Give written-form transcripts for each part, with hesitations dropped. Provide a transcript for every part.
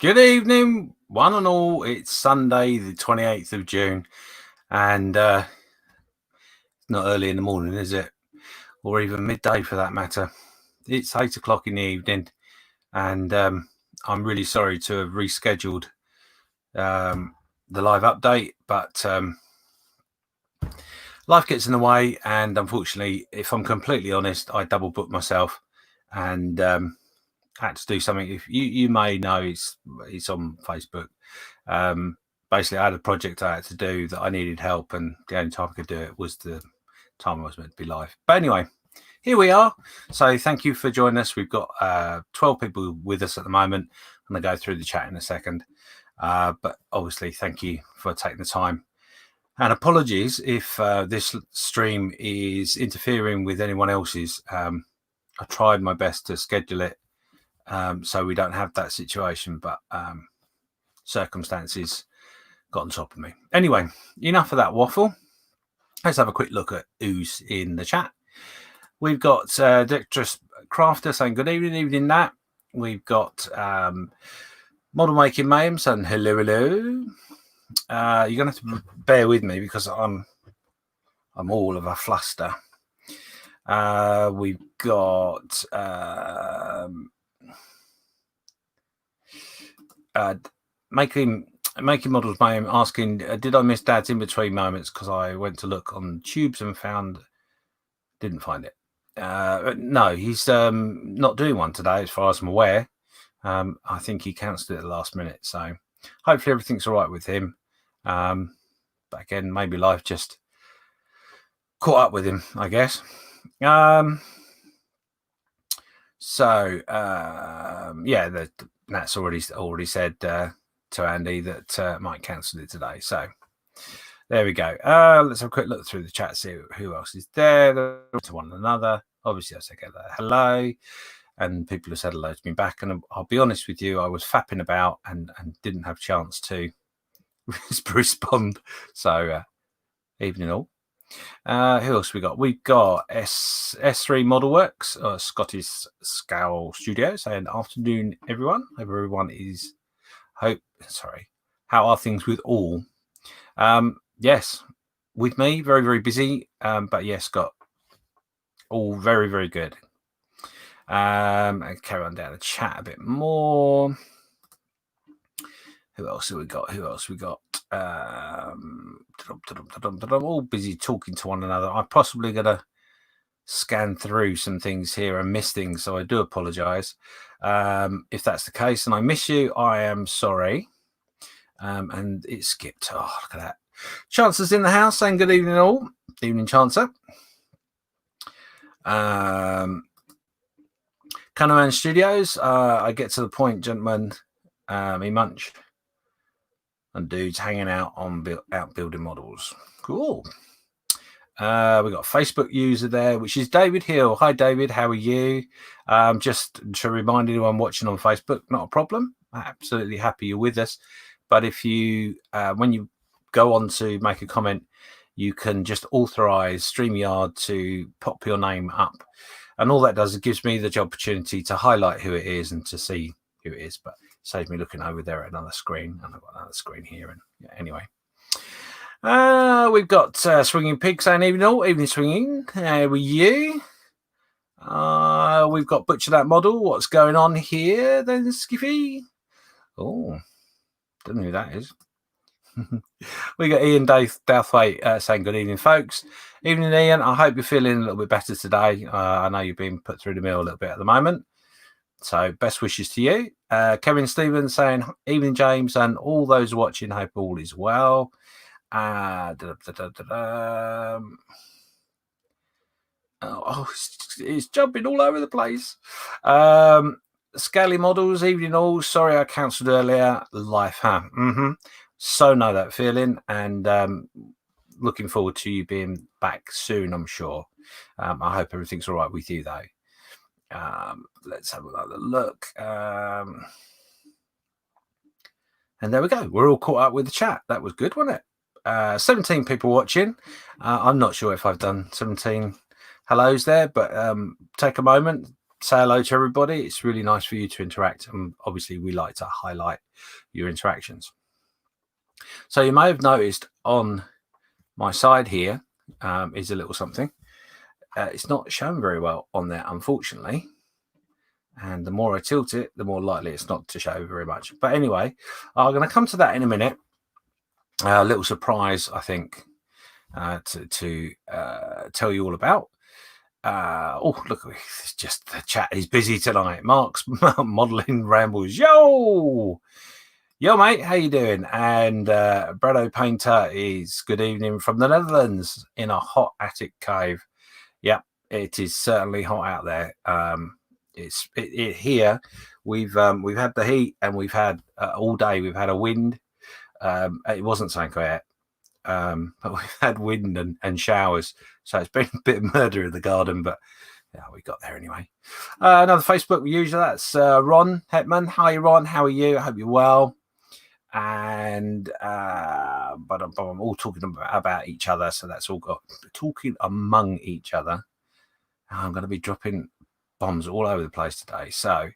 Good evening, one and all. It's Sunday, the 28th of June, and it's not early in the morning, is it? Or even midday for that matter. It's 8 o'clock in the evening, and I'm really sorry to have rescheduled the live update, but life gets in the way, and unfortunately, if I'm completely honest, I double booked myself and had to do something. If you may know, it's on Facebook. Basically, I had a project I had to do that I needed help, and the only time I could do it was the time I was meant to be live. But anyway, here we are. So thank you for joining us. We've got 12 people with us at the moment. I'm going to go through the chat in a second. But obviously, thank you for taking the time. And apologies if this stream is interfering with anyone else's. I tried my best to schedule it so we don't have that situation, but circumstances got on top of me. Anyway, enough of that waffle. Let's have a quick look at who's in the chat. We've got Dexterous Crafter saying good evening, Nat. We've got Model Making Mayhem saying hello. You're gonna have to bear with me because I'm all of a fluster. We've got making models mayhem asking, did I miss Dad's in between moments because I went to look on tubes and didn't find it. No, he's not doing one today as far as I'm aware. I think he cancelled it at the last minute, so hopefully everything's all right with him. But again, maybe life just caught up with him, I guess. Nat's already said to Andy that Mike cancelled it today. So there we go. Let's have a quick look through the chat, see who else is there. To one another. Obviously, I said hello, and people have said hello to me back. And I'll be honest with you, I was fapping about and didn't have a chance to respond. So evening all. Who else we got? We've got S3 Model Works, Scottish Scowl Studio, saying afternoon, everyone. Hope everyone is. How are things with all? Yes, with me, very, very busy. But yes, got all very, very good. And carry on down the chat a bit more. Who else have we got? All busy talking to one another. I'm possibly going to scan through some things here and miss things, so I do apologise. If that's the case and I miss you, I am sorry. And it skipped. Oh, look at that. Chancellor's in the house saying good evening all. Evening, Chancellor. Canaman Studios. I get to the point, gentlemen. Me munch. And dudes hanging out building models. Cool. We got a Facebook user there, which is David Hill. Hi, David. How are you? Just to remind anyone watching on Facebook, not a problem. Absolutely happy you're with us. But if you, when you go on to make a comment, you can just authorize StreamYard to pop your name up. And all that does, it gives me the opportunity to highlight who it is and to see who it is. But save me looking over there at another screen, and I've got another screen here. And yeah, anyway, we've got Swinging Pig saying evening swinging. How are you? We've got Butcher That Model. What's going on here then, Skiffy? Oh, don't know who that is. We got Ian Douthwaite saying good evening, folks. Evening, Ian. I hope you're feeling a little bit better today. I know you've been put through the mill a little bit at the moment. So best wishes to you. Kevin Stevens saying evening, James, and all those watching. Hope all is well. It's jumping all over the place. Scaly Models, evening all. Sorry I cancelled earlier. Life, huh? So know that feeling, and looking forward to you being back soon, I'm sure. I hope everything's all right with you, though. Let's have another look. And there we go. We're all caught up with the chat. That was good, wasn't it? 17 people watching. I'm not sure if I've done 17 hellos there, but take a moment, say hello to everybody. It's really nice for you to interact, and obviously we like to highlight your interactions. So you may have noticed on my side here is a little something. It's not shown very well on there, unfortunately. And the more I tilt it, the more likely it's not to show very much. But anyway, I'm going to come to that in a minute. A little surprise, I think, to tell you all about. Oh, look, it's just the chat is busy tonight. Mark's modeling rambles. Yo, mate, how you doing? And Brado Painter is good evening from the Netherlands in a hot attic cave. Yep, it is certainly hot out there. It's here. We've had the heat, and we've had all day. We've had a wind. It wasn't Sanko yet, but we've had wind and showers. So it's been a bit of murder in the garden, but yeah, we got there anyway. Another Facebook user, that's Ron Hitman. Hi, Ron. How are you? I hope you're well. And but I'm all talking about each other, so that's all got talking among each other. I'm going to be dropping bombs all over the place today. So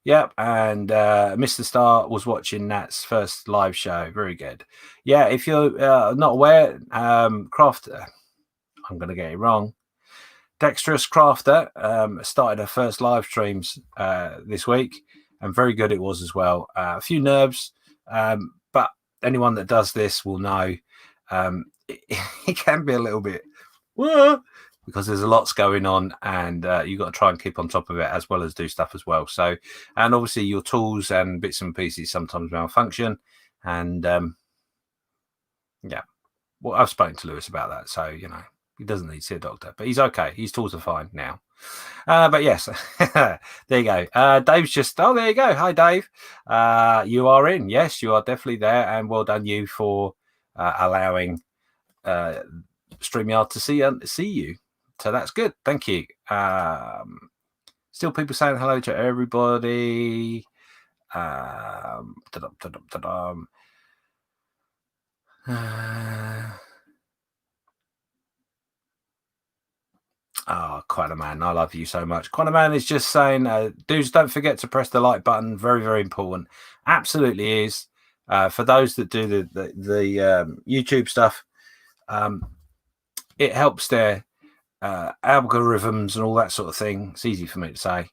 yep, and Mr. Star was watching Nat's first live show. Very good. Yeah, if you're not aware, Crafter, I'm going to get it wrong. Dexterous Crafter started her first live streams this week, and very good it was as well. A few nerves, but anyone that does this will know it can be a little bit because there's a lots going on, and you've got to try and keep on top of it as well as do stuff as well. So, and obviously your tools and bits and pieces sometimes malfunction, and yeah, well, I've spoken to Lewis about that, so you know he doesn't need to see a doctor, but he's okay. His tools are fine now. But yes, there you go. Dave's just, oh, there you go. Hi, Dave. You are in. Yes, you are definitely there, and well done you for allowing StreamYard to see you. So that's good. Thank you. Still people saying hello to everybody. Oh, Quantum Man, I love you so much. Quantum Man is just saying, dudes, don't forget to press the like button. Very, very important. Absolutely is. For those that do the YouTube stuff, it helps their algorithms and all that sort of thing. It's easy for me to say.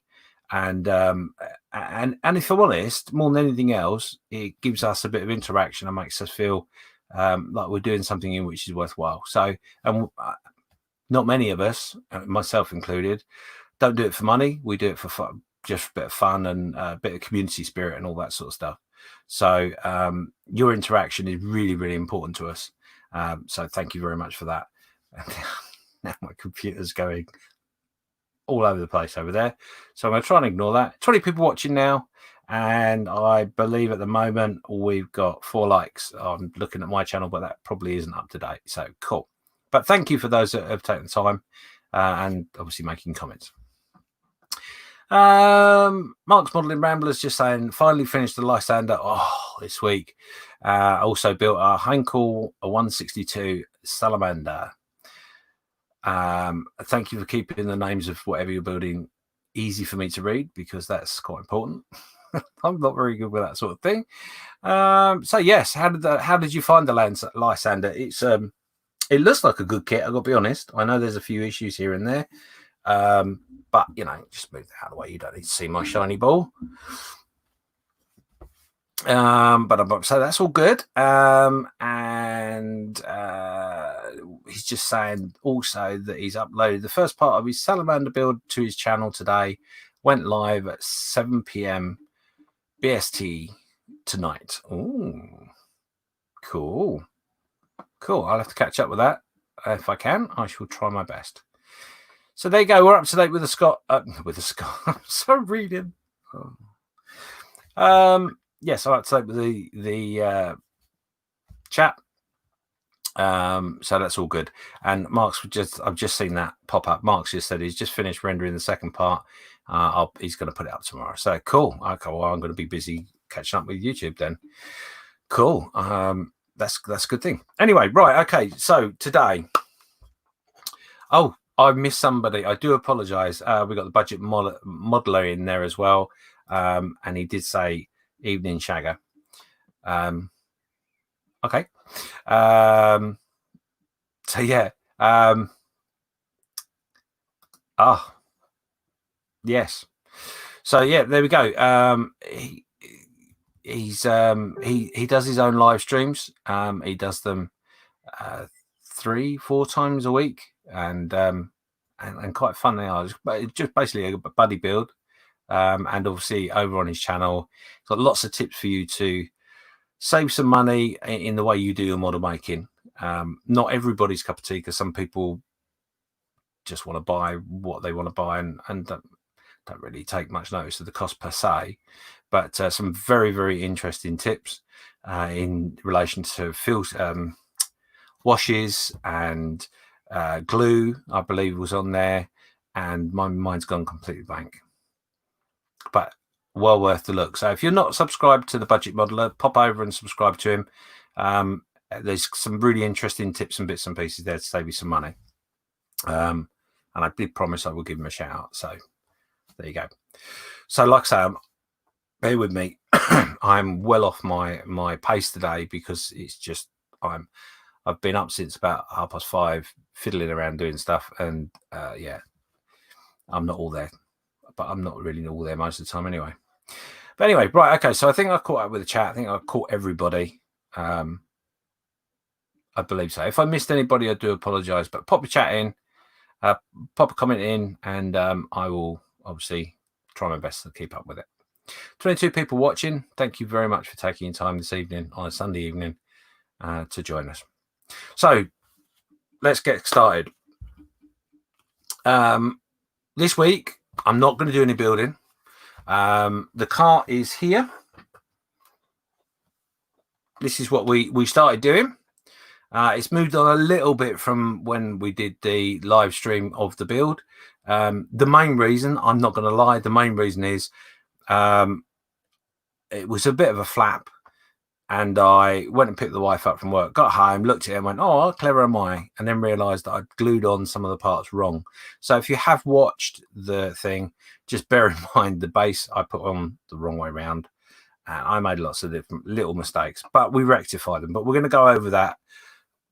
And if I'm honest, more than anything else, it gives us a bit of interaction and makes us feel like we're doing something in which is worthwhile. So, not many of us, myself included, don't do it for money. We do it for fun, just a bit of fun and a bit of community spirit and all that sort of stuff. So your interaction is really, really important to us. So thank you very much for that. Now my computer's going all over the place over there. So I'm going to try and ignore that. 20 people watching now. And I believe at the moment we've got 4 likes. I'm looking at my channel, but that probably isn't up to date. So cool. But thank you for those that have taken the time and obviously making comments. Mark's Modeling Ramblers just saying, finally finished the Lysander this week. Also built a Heinkel 162 Salamander. Thank you for keeping the names of whatever you're building easy for me to read, because that's quite important. I'm not very good with that sort of thing. So yes, how did you find the Lysander? It's it looks like a good kit, I've got to be honest. I know there's a few issues here and there. But you know, just move that out of the way. You don't need to see my shiny ball. But so that's all good. And he's just saying also that he's uploaded the first part of his Salamander build to his channel today. Went live at 7 p.m. BST tonight. Ooh, cool. I'll have to catch up with that if I can. I shall try my best. So there you go. We're up to date with the Scott. With the Scott. I'm so reading. Yes, I'm up to date with the chat. So that's all good. And I've just seen that pop up. Mark's just said he's just finished rendering the second part. He's going to put it up tomorrow. So cool. Okay, well, I'm going to be busy catching up with YouTube then. Cool. that's a good thing. Anyway, right, okay. So today, oh, I missed somebody. I do apologise. We got the budget modeler in there as well, and he did say evening shagger. Okay. So yeah. Yes. So yeah, there we go. He does his own live streams. He does them 3-4 times a week, and quite fun they are. Just basically a buddy build, and obviously over on his channel, he's got lots of tips for you to save some money in the way you do your model making. Not everybody's cup of tea, because some people just want to buy what they want to buy and don't really take much notice of the cost per se, but some very, very interesting tips in relation to washes and glue, I believe, was on there, and my mind's gone completely blank, but well worth the look. So if you're not subscribed to the Budget Modeler, pop over and subscribe to him. There's some really interesting tips and bits and pieces there to save you some money, and I did promise I will give him a shout out. So there you go. So like I say, bear with me. I'm well off my pace today, because it's just I've been up since about 5:30 fiddling around doing stuff, and yeah, I'm not all there, but I'm not really all there most of the time anyway. But anyway, right, okay, so I think I caught up with the chat. I think I caught everybody. I believe so. If I missed anybody, I do apologize, but pop a chat in, pop a comment in, and I will obviously try my best to keep up with it. 22 people watching. Thank you very much for taking your time this evening on a Sunday evening to join us. So let's get started. This week, I'm not going to do any building. The cart is here. This is what we started doing. It's moved on a little bit from when we did the live stream of the build. The main reason, I'm not going to lie, the main reason is it was a bit of a flap, and I went and picked the wife up from work, got home, looked at it and went, oh, how clever am I? And then realised that I'd glued on some of the parts wrong. So if you have watched the thing, just bear in mind the base I put on the wrong way around. And I made lots of different little mistakes, but we rectified them. But we're going to go over that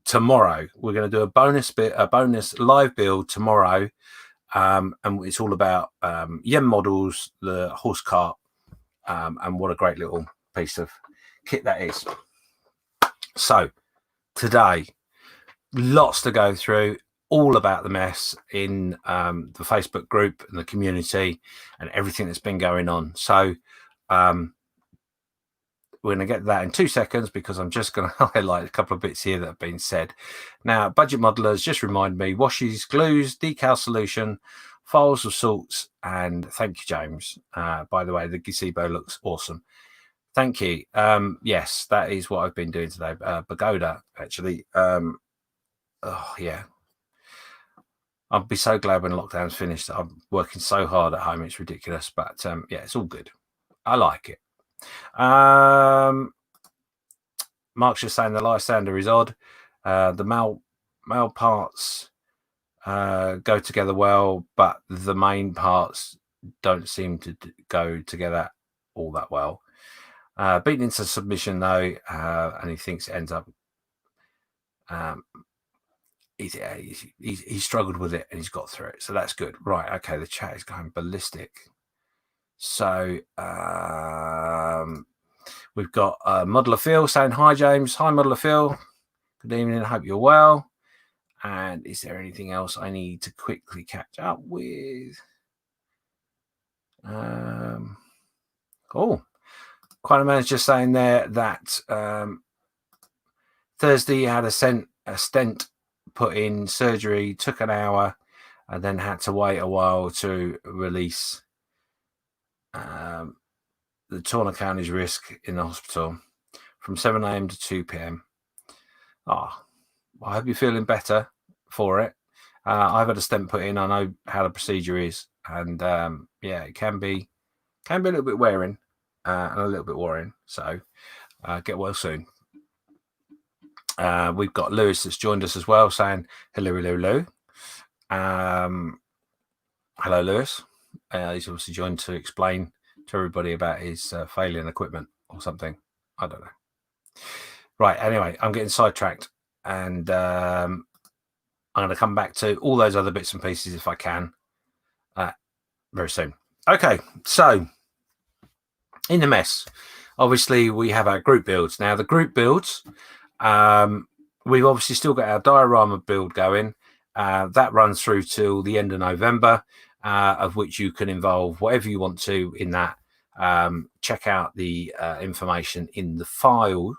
tomorrow. We're going to do a bonus live build tomorrow. And it's all about Yen models, the horse cart, and what a great little piece of kit that is. So today, lots to go through, all about the mess in the Facebook group and the community and everything that's been going on. So we're going to get that in 2 seconds, because I'm just going to highlight a couple of bits here that have been said. Now, budget modelers, just remind me, washes, glues, decal solution, files of salts, and thank you, James. By the way, the gazebo looks awesome. Thank you. Yes, that is what I've been doing today. Pagoda, actually. Oh, yeah. I'll be so glad when lockdown's finished. I'm working so hard at home. It's ridiculous. But yeah, it's all good. I like it. Mark's just saying the lysander is odd. The male parts go together well, but the main parts don't seem to go together all that well. Beaten into submission though, and he thinks it ends up. He struggled with it and he's got through it, so that's good. Right, okay, the chat is going ballistic. So we've got Modeler Phil saying hi, James. Hi, Modeler Phil. Good evening. I hope you're well. And is there anything else I need to quickly catch up with? Oh, quite a man's just saying there that Thursday he had a stent put in, surgery took an hour, and then had to wait a while to release the tourniquet on his wrist in the hospital from 7 a.m. to 2 p.m. Oh, I hope you're feeling better for it. I've had a stent put in. I know how the procedure is, and yeah, it can be a little bit wearing and a little bit worrying. So get well soon. We've got Lewis that's joined us as well, saying hello, hello, hello. Hello, Lewis. He's obviously joined to explain to everybody about his failing equipment or something. I don't know. Right. Anyway, I'm getting sidetracked, and I'm going to come back to all those other bits and pieces if I can very soon. Okay. So in the mess, obviously we have our group builds. Now the group builds, we've obviously still got our diorama build going. That runs through till the end of November, of which you can involve whatever you want to in that. Check out the information in the file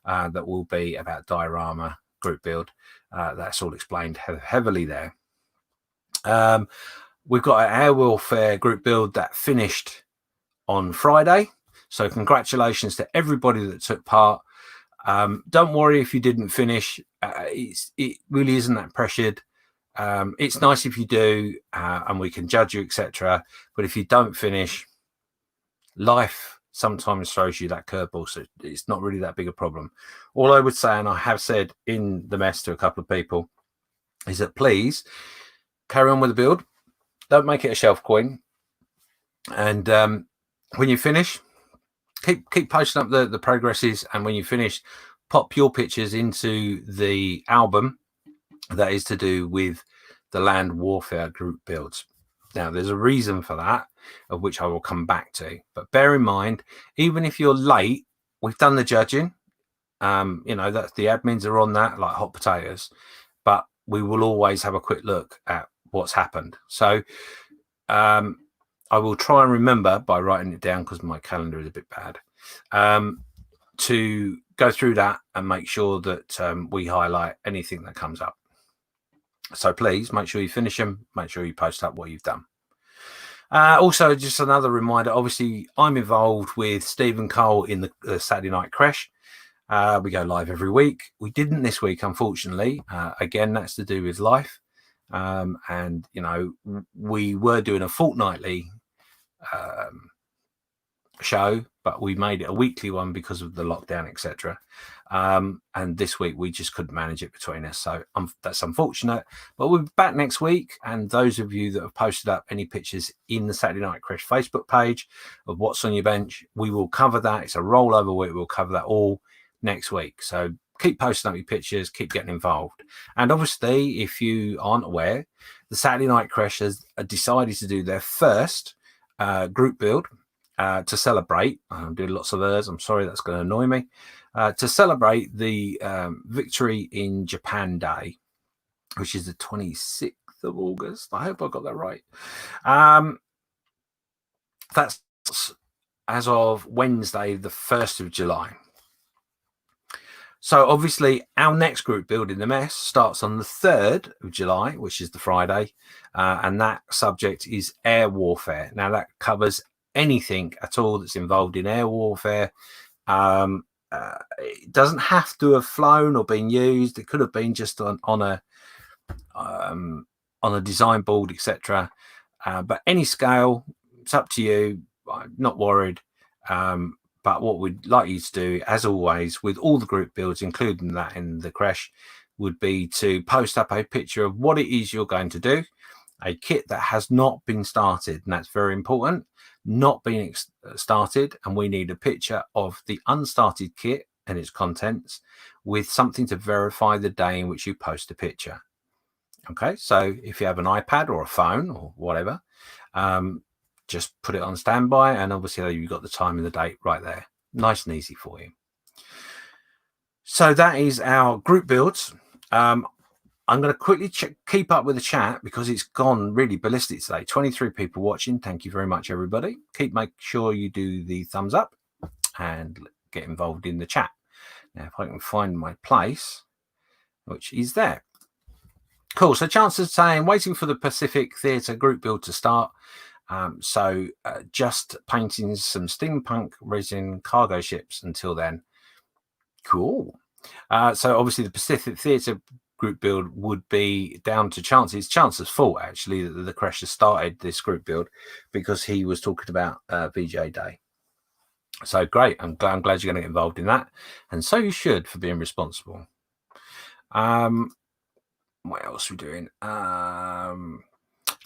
that will be about diorama group build. That's all explained heavily there. We've got an air warfare group build that finished on Friday. So congratulations to everybody that took part. Don't worry if you didn't finish. It really isn't that pressured. It's nice if you do, and we can judge you, etc. But if you don't finish, life sometimes throws you that curveball, so it's not really that big a problem. All I would say, and I have said in the mess to a couple of people, is that please carry on with the build. Don't make it a shelf coin. And when you finish, keep posting up the progresses, and when you finish, pop your pictures into the album that is to do with the land warfare group builds. Now, there's a reason for that, of which I will come back to. But bear in mind, even if you're late, we've done the judging. That's the admins are on that like hot potatoes. But we will always have a quick look at what's happened. So I will try and remember by writing it down, because my calendar is a bit bad, to go through that and make sure that we highlight anything that comes up. So please make sure you finish them. Make sure you post up what you've done. Also, just another reminder, obviously, I'm involved with Stephen Cole in the Saturday Night Creche. We go live every week. We didn't this week, unfortunately. Again, that's to do with life. And, we were doing a fortnightly show, but we made it a weekly one because of the lockdown, etc. And this week we just couldn't manage it between us, so that's unfortunate, but we'll be back next week. And those of you that have posted up any pictures in the Saturday Night Creche Facebook page of what's on your bench, we will cover that. It's a rollover week. We'll cover that all next week, so keep posting up your pictures, keep getting involved. And obviously, if you aren't aware, the Saturday Night Creche has decided to do their first group build to celebrate. I'm doing lots of hers. I'm sorry, that's going to annoy me. To celebrate the victory in Japan Day, which is the 26th of August. I hope I got that right. That's as of Wednesday, the 1st of July. So obviously our next group build in the mess starts on the 3rd of July, which is the Friday. And that subject is air warfare. Now that covers anything at all that's involved in air warfare. It doesn't have to have flown or been used. It could have been just on a design board, etc. But any scale, it's up to you. I'm not worried. But what we'd like you to do, as always, with all the group builds, including that in the Creche, would be to post up a picture of what it is you're going to do, a kit that has not been started, and that's very important. Not being started, and we need a picture of the unstarted kit and its contents with something to verify the day in which you post a picture. Okay, so if you have an iPad or a phone or whatever, just put it on standby, and obviously you've got the time and the date right there. Nice and easy for you. So that is our group builds. I'm going to quickly keep up with the chat because it's gone really ballistic today. 23 people watching. Thank you very much, everybody. Make sure you do the thumbs up and get involved in the chat. Now, if I can find my place, which is there. Cool. So chances saying, waiting for the Pacific Theatre group build to start. Just painting some steampunk resin cargo ships until then. Cool. So obviously the Pacific Theatre group build would be down to Chance. It's Chance's fault, actually, that the Creche has started this group build because he was talking about VJ Day. So great. I'm glad you're going to get involved in that. And so you should, for being responsible. What else are we doing?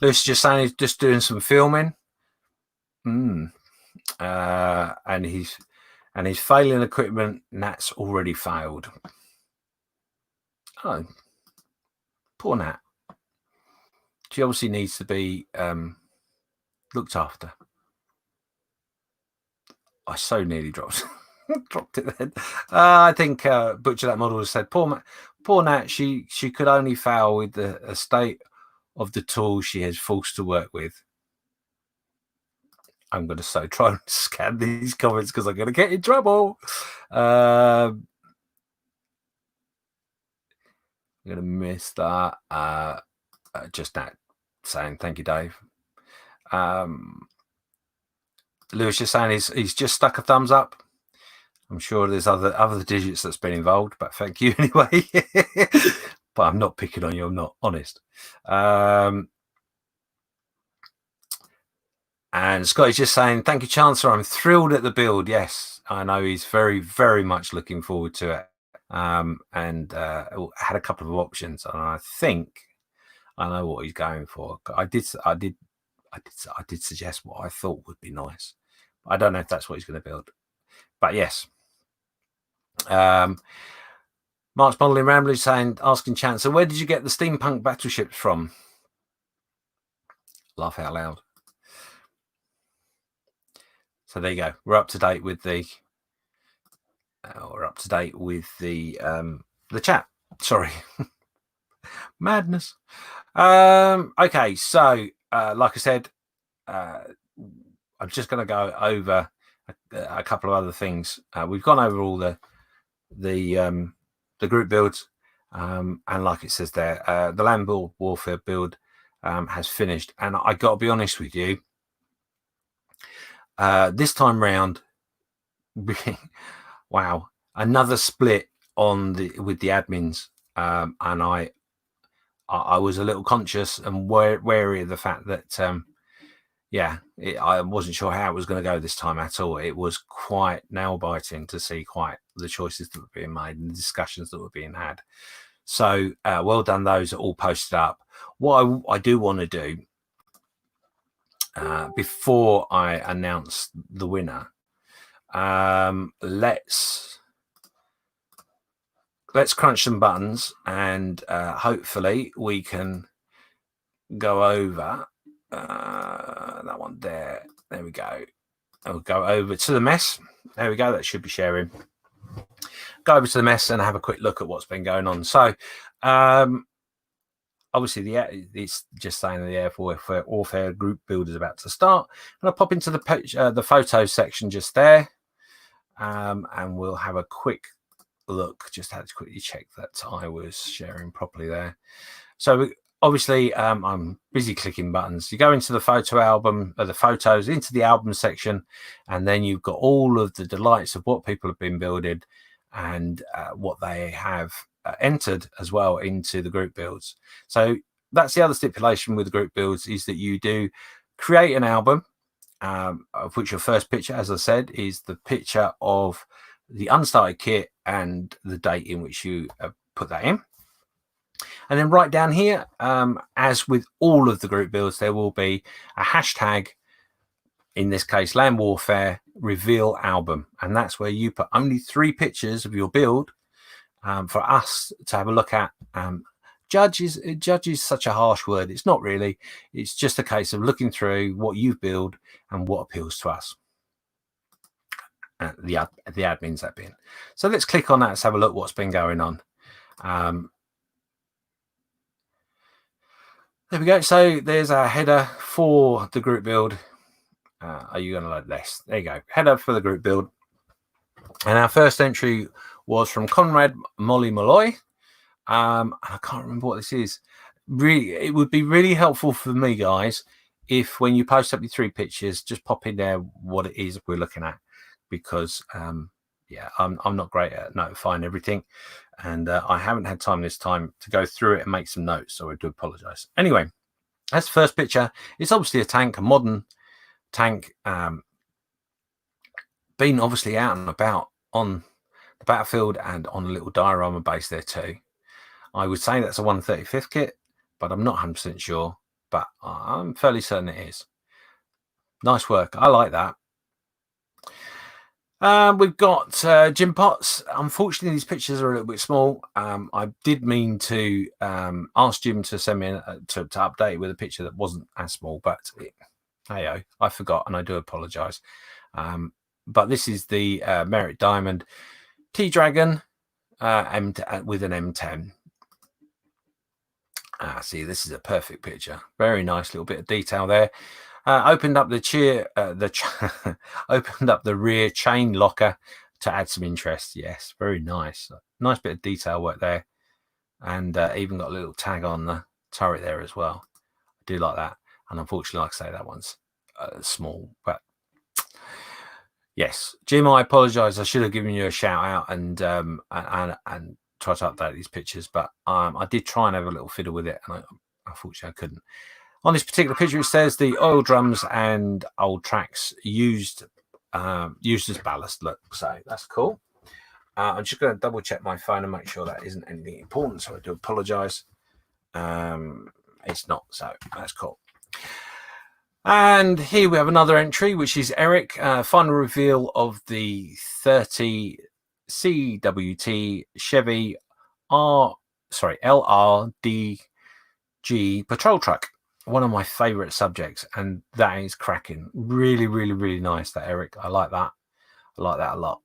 Lewis just saying he's just doing some filming. And he's failing equipment, and that's already failed. Oh, poor Nat. She obviously needs to be looked after. I so nearly dropped it then. I think Butcher That Model has said, poor Nat, she could only fail with the state of the tools she has forced to work with. I'm going to try and scan these comments because I'm going to get in trouble. I'm going to miss that. Just that saying thank you, Dave. Lewis just saying he's just stuck a thumbs up. I'm sure there's other digits that's been involved, but thank you anyway. But I'm not picking on you. I'm not honest. And Scott is just saying, thank you, Chancellor. I'm thrilled at the build. Yes, I know he's very, very much looking forward to it. And had a couple of options, and I think I know what he's going for. I did suggest what I thought would be nice. I don't know if that's what he's going to build, but yes. Mark's Modeling Rambler saying, asking Chancellor, where did you get the steampunk battleships from? Laugh out loud. So there you go. We're up to date with the chat. Sorry. Madness. Okay, so like I said, I'm just going to go over a couple of other things. We've gone over all the group builds, and like it says there, the land warfare build has finished. And I got to be honest with you, this time round, wow, another split with the admins, and I was a little conscious and wary of the fact that I wasn't sure how it was going to go this time at all. It was quite nail biting to see quite the choices that were being made and the discussions that were being had. So well done, those are all posted up. What I do want to do before I announce the winner, let's crunch some buttons, and hopefully we can go over that one there. There we go. I'll go over to the mess. There we go. That should be sharing. Go over to the mess and have a quick look at what's been going on. So obviously it's just saying the Air Warfare group build is about to start. I'm going to pop into the photo section just there, and we'll have a quick look. Just had to quickly check that I was sharing properly there. So obviously I'm busy clicking buttons. You go into the photo album, the photos, into the album section, and then you've got all of the delights of what people have been building and what they have entered as well into the group builds. So that's the other stipulation with the group builds, is that you do create an album, of which your first picture, as I said, is the picture of the unstarted kit and the date in which you put that in. And then right down here, as with all of the group builds, there will be a hashtag, in this case, Land Warfare Reveal Album. And that's where you put only 3 pictures of your build for us to have a look at. Judge is such a harsh word. It's not really. It's just a case of looking through what you've built and what appeals to us. The admins that being. So let's click on that. Let's have a look what's been going on. There we go. So there's a header for the group build. Are you going to load this? There you go. Header for the group build. And our first entry was from Conrad Molly Malloy. I can't remember what this is. Really, it would be really helpful for me, guys, if when you post up your 3 pictures, just pop in there what it is we're looking at, because I'm not great at notifying everything, and I haven't had time this time to go through it and make some notes, so I do apologize. Anyway, that's the first picture. It's obviously a tank, a modern tank, been obviously out and about on the battlefield and on a little diorama base there too. I would say that's a 1/35th kit, but I'm not 100% sure. But I'm fairly certain it is. Nice work. I like that. We've got gym pots. Unfortunately, these pictures are a little bit small. I did mean to ask Jim to send me to update with a picture that wasn't as small, but hey, I forgot, and I do apologise. But this is the Merit Diamond T-Dragon with an M10. See, this is a perfect picture. Very nice little bit of detail there. Opened up the opened up the rear chain locker to add some interest. Yes, very nice. Nice bit of detail work there, and even got a little tag on the turret there as well. I do like that. And unfortunately, like I say, that one's small. But yes, Jim, I apologise. I should have given you a shout out and try to update these pictures, but I did try and have a little fiddle with it, and unfortunately I couldn't. On this particular picture, it says the oil drums and old tracks used as ballast. Look, so that's cool. I'm just going to double check my phone and make sure that isn't anything important, so I do apologise. It's not, so that's cool. And here we have another entry, which is Eric. Final reveal of the 30 CWT Chevy LRDG patrol truck. One of my favorite subjects, and that is cracking. Really, really, really nice, that, Eric. I like that. I like that a lot.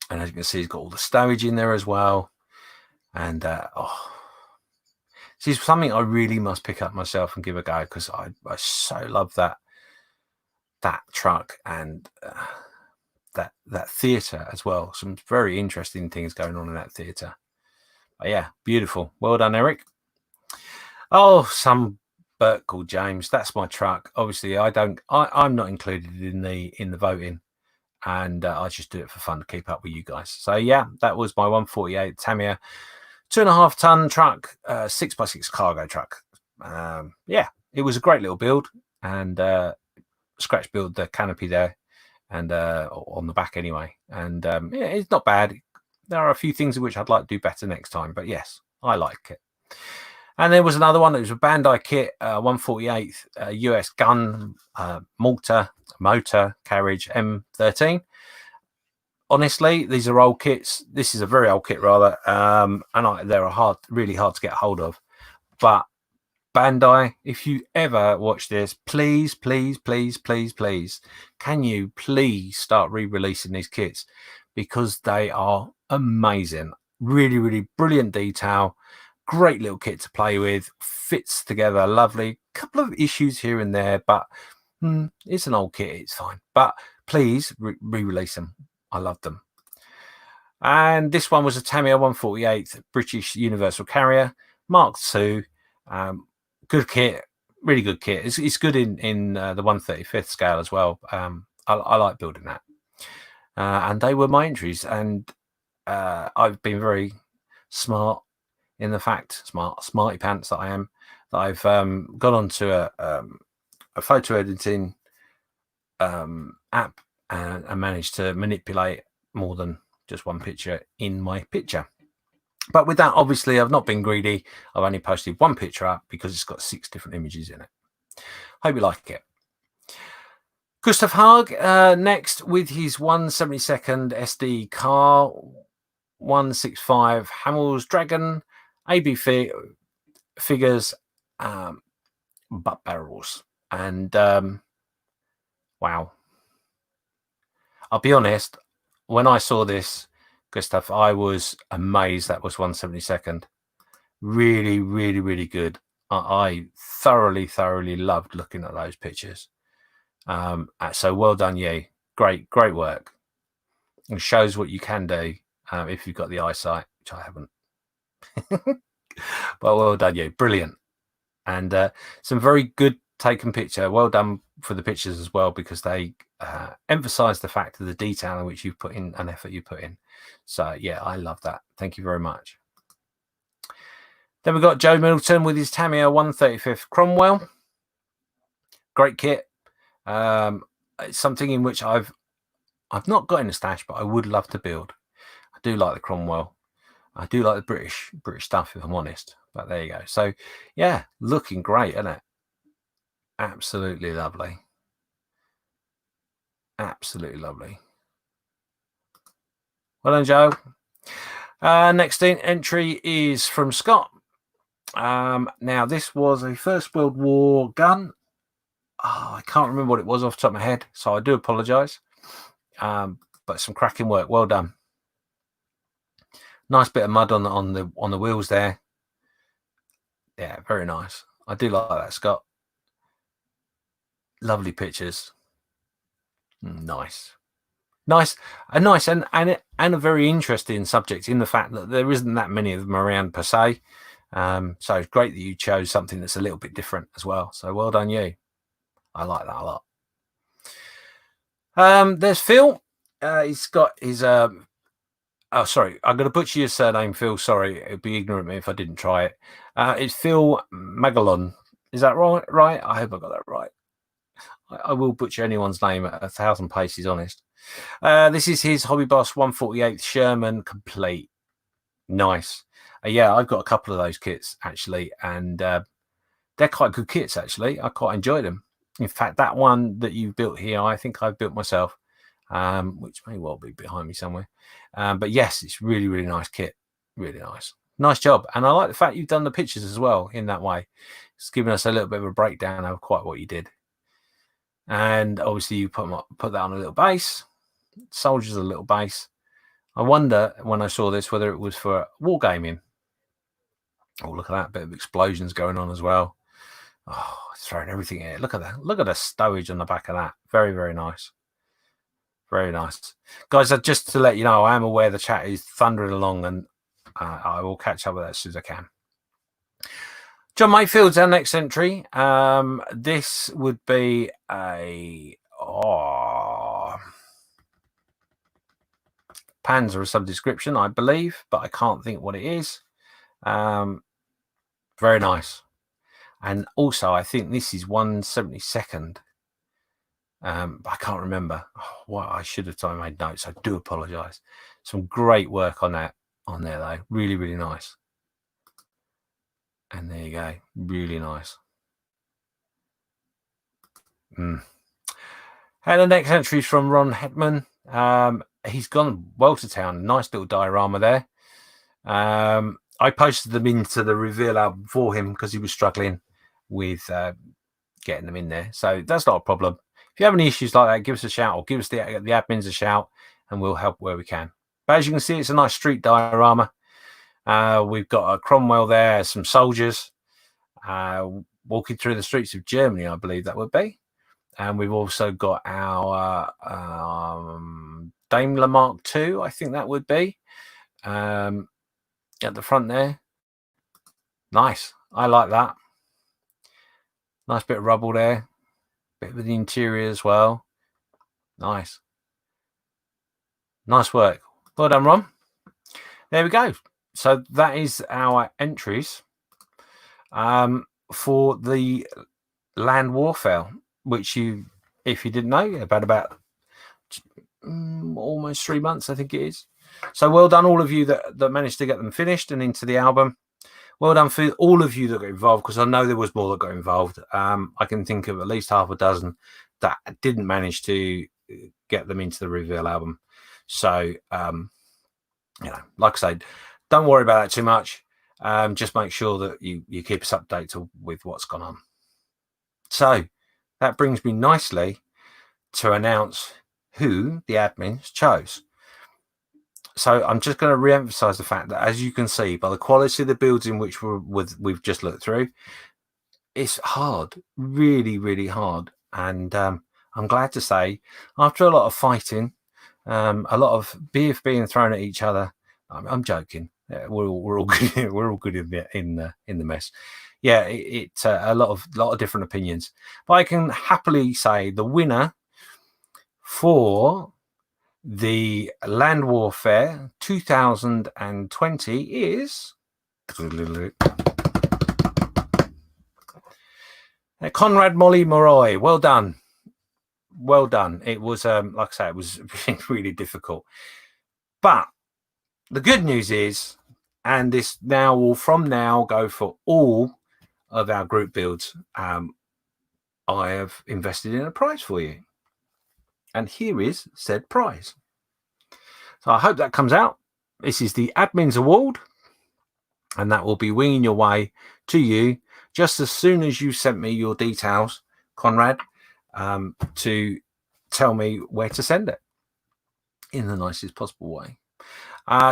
And as you can see, he's got all the stowage in there as well. And this is something I really must pick up myself and give a go, because I so love that truck and that theatre as well. Some very interesting things going on in that theatre. But yeah, beautiful. Well done, Eric. Oh, some Bert called James. That's my truck. Obviously, I'm not included in the voting, and I just do it for fun to keep up with you guys. So yeah, that was my 148 Tamiya 2.5 ton truck, 6x6 cargo truck. Yeah, it was a great little build, and scratch build the canopy there, and on the back anyway. And yeah, it's not bad. There are a few things in which I'd like to do better next time, but yes, I like it. And there was another one. It was a Bandai kit, 148th US gun, Malta motor, Carriage M13. Honestly, these are old kits. This is a very old kit, rather, and they're really hard to get hold of. But Bandai, if you ever watch this, please, please, please, please, please, can you please start re-releasing these kits, because they are amazing. Really, really brilliant detail. Great little kit to play with. Fits together lovely. Couple of issues here and there, but it's an old kit. It's fine. But please re-release them. I love them. And this one was a Tamiya 148th British Universal Carrier Mark II. Good kit. Really good kit. It's good in the 1/35th scale as well. I like building that. And they were my entries. And I've been very smart in the fact, smarty pants that I am, that I've gone onto a photo editing app and managed to manipulate more than just one picture in my picture. But with that, obviously, I've not been greedy. I've only posted one picture up because it's got 6 different images in it. Hope you like it. Gustav Haag next with his 1/72nd SD car, 165 Hamill's Dragon, AB figures, butt barrels. And wow. I'll be honest, when I saw this, Gustav, I was amazed that was 1/72nd. Really, really, really good. I thoroughly, thoroughly loved looking at those pictures. So well done, you. Great, great work. It shows what you can do if you've got the eyesight, which I haven't. But well done, you. Brilliant. And some very good taken picture. Well done for the pictures as well, because they emphasize the fact of the detail in which you've put in an effort you put in. So yeah, I love that. Thank you very much. Then we've got Joe Middleton with his Tamiya 1/35th Cromwell. Great kit. It's something in which I've not got in a stash, but I would love to build. I do like the Cromwell. I do like the British stuff, if I'm honest. But there you go. So yeah, looking great, isn't it? Absolutely lovely. Absolutely lovely. Well done, Joe. Next entry is from Scott. Now, this was a First World War gun. Oh, I can't remember what it was off the top of my head, so I do apologise. But some cracking work. Well done. Nice bit of mud on the wheels there. Yeah, very nice. I do like that, Scott. Lovely pictures. Nice. And a very interesting subject in the fact that there isn't that many of them around per se. So it's great that you chose something that's a little bit different as well. So well done, you. I like that a lot. There's Phil. He's got his oh, sorry, I'm going to butcher your surname, Phil. Sorry, it'd be ignorant of me if I didn't try it. It's Phil Magalon. Is that right? I hope I got that right. I will butcher anyone's name at 1,000 paces, honest. This is his Hobby Boss 148th Sherman complete. Nice. Yeah, I've got a couple of those kits actually, and they're quite good kits actually. I quite enjoy them. In fact, that one that you built here, I think I've built myself, which may well be behind me somewhere. But yes, it's really, really nice kit. Really nice. Nice job. And I like the fact you've done the pictures as well in that way. It's given us a little bit of a breakdown of quite what you did. And obviously you put that on a little base. Soldiers a little base. I wonder when I saw this whether it was for wargaming. Oh, look at that bit of explosions going on as well. Oh, it's throwing everything in. Look at that. Look at the stowage on the back of that. Very, very nice. Very nice. Guys, just to let you know, I am aware the chat is thundering along, and I will catch up with that as soon as I can. John Mayfield's our next entry. This would be a Panzer of some description, I believe, but I can't think what it is. Very nice. And also, I think this is 172nd. I can't remember. I should have made notes. I do apologise. Some great work on there, though. Really, really nice. And there you go. Really nice. And the next entry is from Ron Hitman. He's gone well to town. Nice little diorama there. I posted them into the reveal album for him because he was struggling with getting them in there. So that's not a problem. If you have any issues like that, give us a shout or give us the admins a shout and we'll help where we can. But as you can see, it's a nice street diorama. We've got a Cromwell there, some soldiers walking through the streets of Germany, I believe that would be. And we've also got our Daimler Mark II, I think that would be, at the front there. Nice. I like that. Nice bit of rubble there. Bit of the interior as well. Nice. Nice work. Well done, Ron. There we go. So that is our entries for the land warfare, which if you didn't know, about almost 3 months, I think it is. So well done, all of you that managed to get them finished and into the album. Well done for all of you that got involved, because I know there was more that got involved. I can think of at least half a dozen that didn't manage to get them into the reveal album. So, like I said, don't worry about that too much. Just make sure that you keep us updated with what's gone on. So that brings me nicely to announce who the admins chose. So I'm just going to re-emphasize the fact that, as you can see, by the quality of the builds in which we've just looked through, it's hard, really, really hard. And I'm glad to say, after a lot of fighting, a lot of beef being thrown at each other, I'm joking. We're all good. We're all good in the mess. Yeah, it's a lot of different opinions, but I can happily say the winner for the Land Warfare 2020 is Conrad Molly Moroi. Well done. Well done. It was, like I say, it was really, really difficult. But the good news is and this now will from now go for all of our group builds. I have invested in a prize for you, and here is said prize. So I hope that comes out. This is the Admin's Award, and that will be winging your way to you just as soon as you sent me your details, Conrad, to tell me where to send it in the nicest possible way.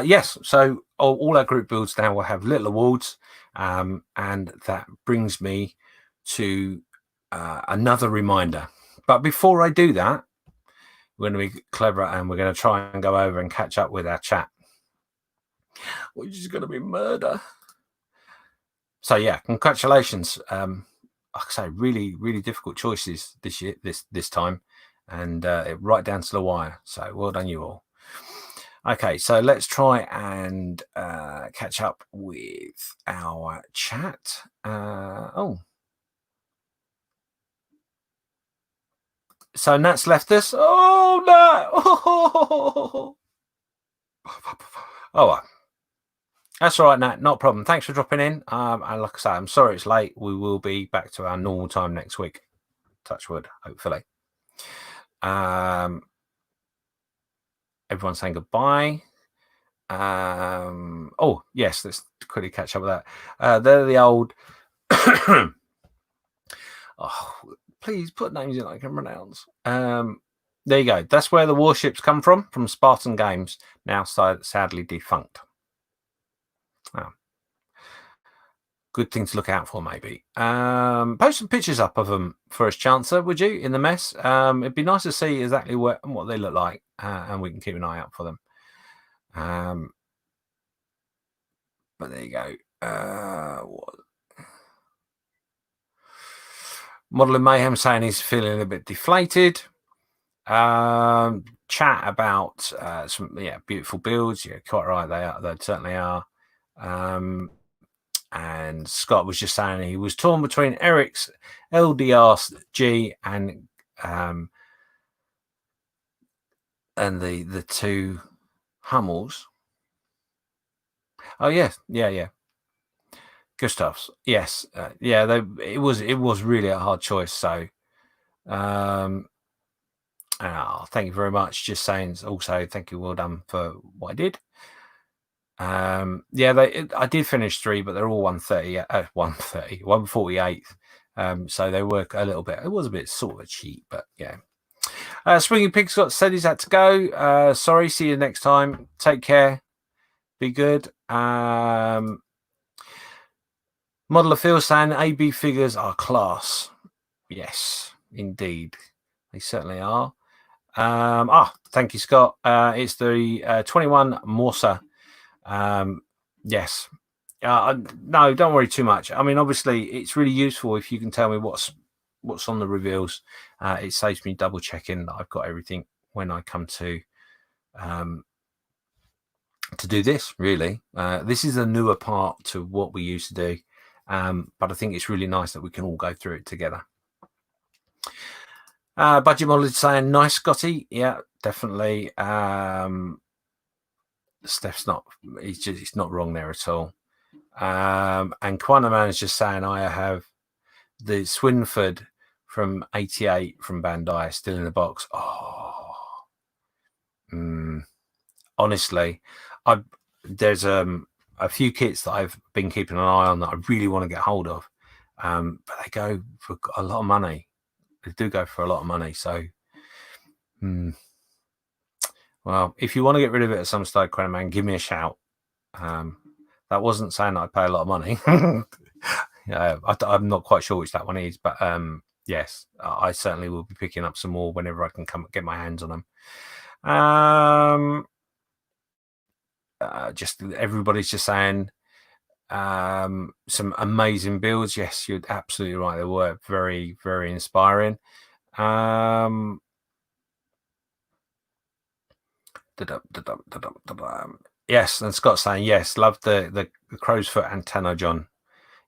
Yes, so all our group builds now will have little awards, and that brings me to another reminder. But before I do that, we're going to be clever and we're going to try and go over and catch up with our chat, which is going to be murder. So yeah, congratulations. Like I say, really, really difficult choices this year, this time, and right down to the wire. So well done, you all. Okay, so let's try and catch up with our chat. So Nat's left us. Oh no! Oh well. That's all right, Nat. Not a problem. Thanks for dropping in. And like I say, I'm sorry it's late. We will be back to our normal time next week. Touch wood, hopefully. Everyone's saying goodbye. Oh yes, let's quickly catch up with that. They're the old. Oh, please put names in I can pronounce. There you go. That's where the warships come from Spartan Games, now sadly defunct. Oh. Good thing to look out for, maybe. Post some pictures up of them for us, Chancer, would you, in the mess? It'd be nice to see exactly what they look like, and we can keep an eye out for them. But there you go. Model of Mayhem saying he's feeling a bit deflated. Chat about some beautiful builds. Yeah, quite right. They certainly are. And Scott was just saying he was torn between Eric's LDRG and the two Hummels. Oh yes, yeah. Gustav's, yes, it was really a hard choice. So, thank you very much. Just saying, also thank you, well done for what I did. I did finish 3, but they're all 148. So they work a little bit. It was a bit sort of cheap, but yeah. Swinging Pig Scott said he's had to go. Sorry, see you next time. Take care. Be good. Model of Phil saying AB figures are class. Yes, indeed. They certainly are. Thank you, Scott. It's the 21 Morsa. Yes. No, don't worry too much. I mean, obviously, it's really useful if you can tell me what's on the reveals. It saves me double checking that I've got everything when I come to do this. Really, this is a newer part to what we used to do, but I think it's really nice that we can all go through it together. Budget Model is saying nice, Scotty. Yeah, definitely. Steph's not. It's not wrong there at all. And Quantum Man is just saying I have the Swinford from '88 from Bandai still in the box. Honestly, there's a few kits that I've been keeping an eye on that I really want to get hold of, but they go for a lot of money. They do go for a lot of money. So, well, if you want to get rid of it at some stage, Quantum Man, give me a shout. That wasn't saying that I pay a lot of money. I'm not quite sure which that one is, but yes, I certainly will be picking up some more whenever I can come get my hands on them. Just everybody's just saying some amazing builds. Yes, you're absolutely right. They were very, very inspiring. Yes, and Scott's saying yes, loved the crow's foot antenna, John.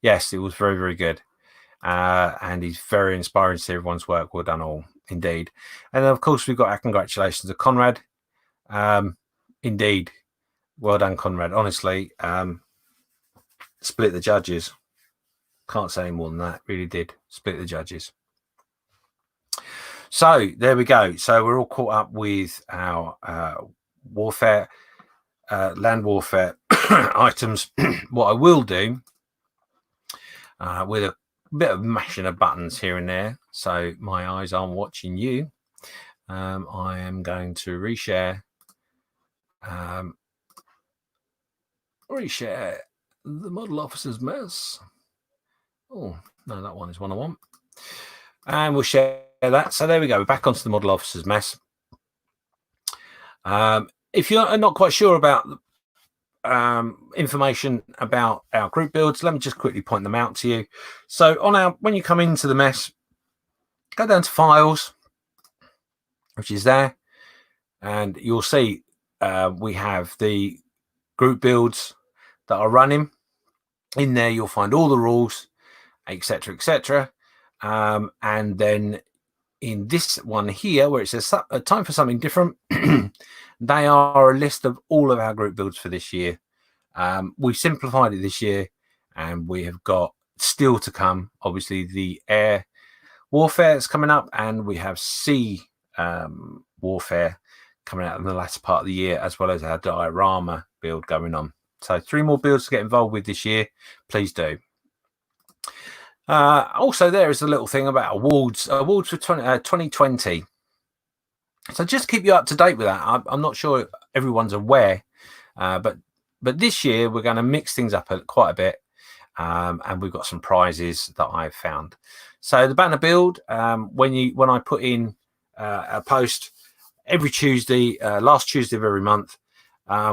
Yes, it was very, very good. And he's very inspiring to see everyone's work. Well done all, indeed. And then, of course, we've got our congratulations to Conrad. Indeed. Well done, Conrad. Honestly, split the judges. Can't say more than that. Really did split the judges. So there we go. So we're all caught up with our warfare, land warfare items. What I will do with a bit of mashing of buttons here and there, so my eyes aren't watching you, I am going to reshare the model officer's mess. Oh no, that one is one I want, and we'll share that. So there we go. We're back onto the model officer's mess. If you're not quite sure about information about our group builds, let me just quickly point them out to you. So when you come into the mess, go down to files, which is there, and you'll see we have the group builds that are running. In there you'll find all the rules, etc, etc, and then in this one here where it says time for something different, they are a list of all of our group builds for this year. We've simplified it this year, and we have got still to come, obviously, the air warfare is coming up, and we have sea warfare coming out in the latter part of the year, as well as our diorama build going on. So 3 more builds to get involved with this year. Please do. Also, there is a little thing about awards for 2020. So just keep you up to date with that. I'm not sure everyone's aware, but this year we're going to mix things up quite a bit, and we've got some prizes that I've found. So the banner build, when I put in a post every Tuesday, last Tuesday of every month,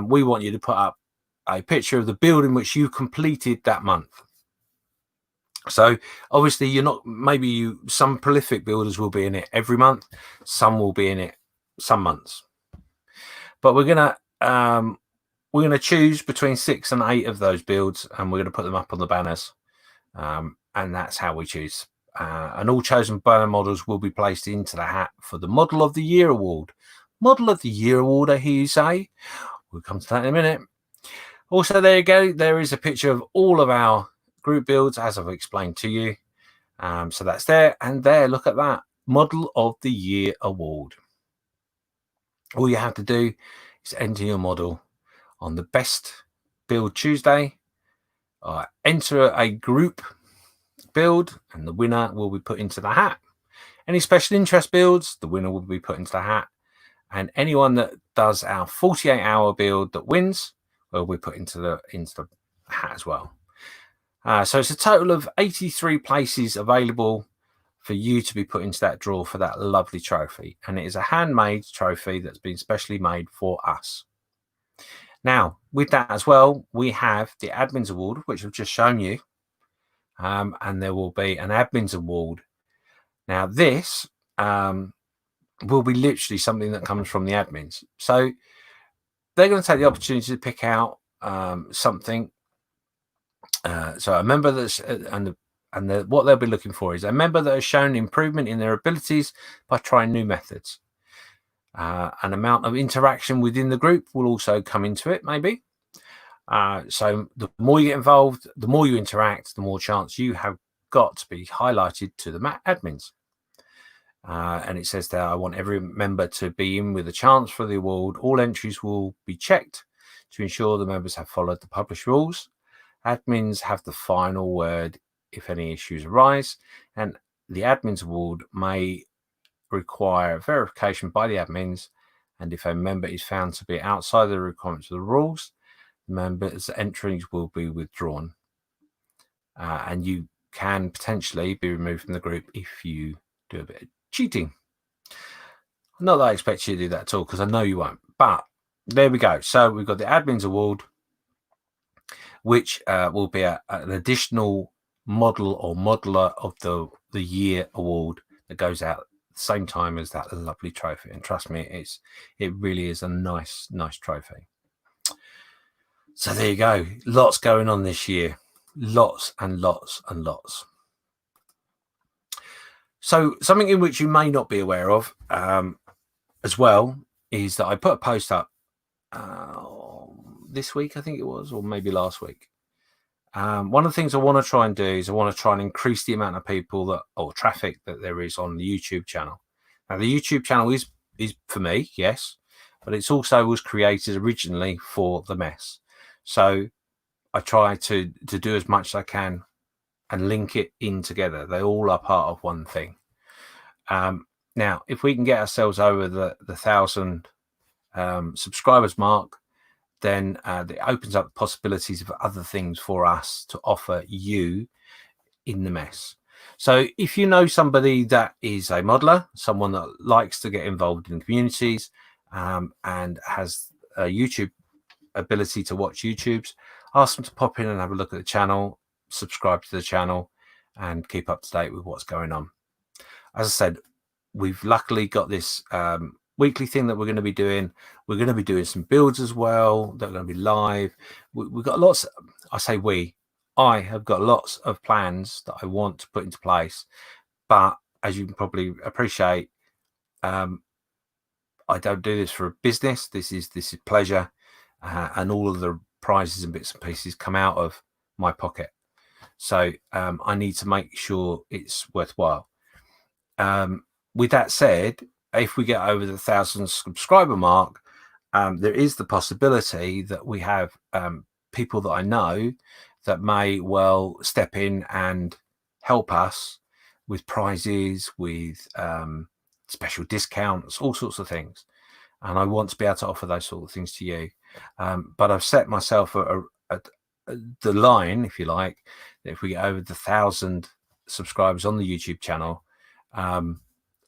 we want you to put up a picture of the build in which you completed that month. So obviously some prolific builders will be in it every month, some will be in it some months, but we're gonna choose between 6 and 8 of those builds, and we're going to put them up on the banners, and that's how we choose. And all chosen banner models will be placed into the hat for the Model of the Year award. Model of the Year award, I hear you say. We'll come to that in a minute. Also, there you go. There is a picture of all of our group builds, as I've explained to you. So that's there, and there, look at that. Model of the Year award. All you have to do is enter your model on the Best Build Tuesday, enter a group build, and the winner will be put into the hat. Any special interest builds, the winner will be put into the hat, and anyone that does our 48-hour build that wins will be put into the hat as well. So it's a total of 83 places available for you to be put into that draw for that lovely trophy, and it is a handmade trophy that's been specially made for us. Now, with that as well, we have the Admins Award, which I've just shown you, and there will be an Admins Award. Now, this will be literally something that comes from the admins. So they're going to take the opportunity to pick out something. So a member that's what they'll be looking for is a member that has shown improvement in their abilities by trying new methods. An amount of interaction within the group will also come into it, maybe. So the more you get involved, the more you interact, the more chance you have got to be highlighted to the admins. And it says there, I want every member to be in with a chance for the award. All entries will be checked to ensure the members have followed the published rules. Admins have the final word if any issues arise, and the Admins Award may require verification by the admins, and if a member is found to be outside the requirements of the rules, the members' entries will be withdrawn, and you can potentially be removed from the group if you do a bit of cheating. Not that I expect you to do that at all, because I know you won't, but there we go. So we've got the Admins Award, which will be an additional model or modeler of the year award that goes out at the same time as that lovely trophy. And trust me, it really is a nice trophy. So there you go. Lots going on this year. Lots and lots and lots. So something in which you may not be aware of as well is that I put a post up this week, I think it was, or maybe last week. One of the things I want to try and do is I want to try and increase the amount of people that, or traffic that there is on the YouTube channel. Now, the YouTube channel is for me, yes, but it's also was created originally for the mess. So I try to do as much as I can and link it in together. They all are part of one thing. Now, if we can get ourselves over the 1,000 subscribers mark, then it opens up possibilities of other things for us to offer you in the mess. So if you know somebody that is a modeler, someone that likes to get involved in communities and has a YouTube ability to watch YouTubes, ask them to pop in and have a look at the channel, subscribe to the channel, and keep up to date with what's going on. As I said, we've luckily got this weekly thing that we're going to be doing. We're going to be doing some builds as well that are going to be live. We've got lots. I have got lots of plans that I want to put into place, but as you can probably appreciate, I don't do this for a business. This is pleasure, and all of the prizes and bits and pieces come out of my pocket. So I need to make sure it's worthwhile. With that said, if we get over the 1,000 subscriber mark, there is the possibility that we have people that I know that may well step in and help us with prizes, with special discounts, all sorts of things. And I want to be able to offer those sort of things to you. But I've set myself the line, if you like, that if we get over the 1,000 subscribers on the YouTube channel,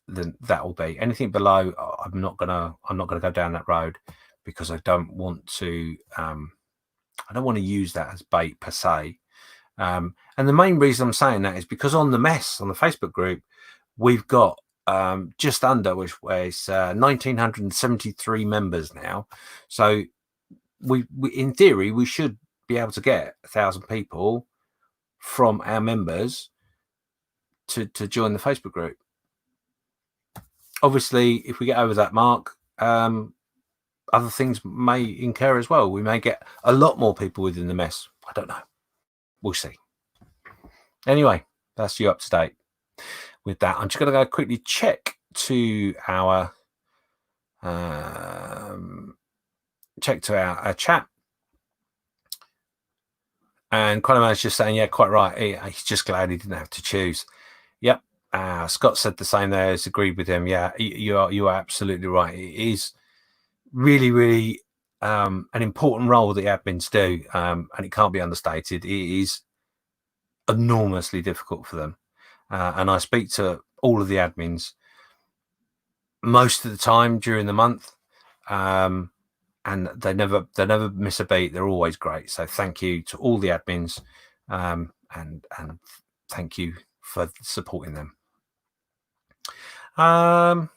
then that will be. Anything below, I'm not gonna go down that road, because I don't want to use that as bait per se. And the main reason I'm saying that is because on the mess, on the Facebook group, we've got just under, which is 1,973 members now. So we in theory we should be able to get 1,000 people from our members to join the Facebook group. Obviously, if we get over that mark, other things may incur as well. We may get a lot more people within the mess. I don't know. We'll see. Anyway, that's you up to date with that. I'm just going to go quickly check to our chat. And Quanaman's just saying, yeah, quite right. He's just glad he didn't have to choose. Yep. Scott said the same there. Has agreed with him. Yeah, you are absolutely right. It is really, really an important role that admins do, and it can't be understated. It is enormously difficult for them, and I speak to all of the admins most of the time during the month, and they never miss a beat. They're always great. So thank you to all the admins, and thank you for supporting them. I'm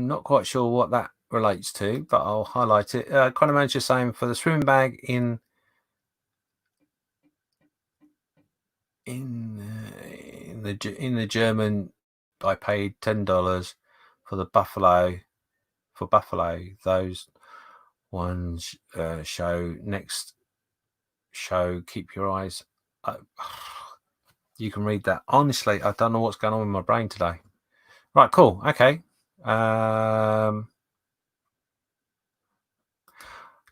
not quite sure what that relates to, but I'll highlight it. Connor Manager saying for the swimming bag in the German, I paid $10 for the buffalo. For buffalo, those ones show next show. Keep your eyes. You can read that. Honestly, I don't know what's going on with my brain today. Right, cool. Okay.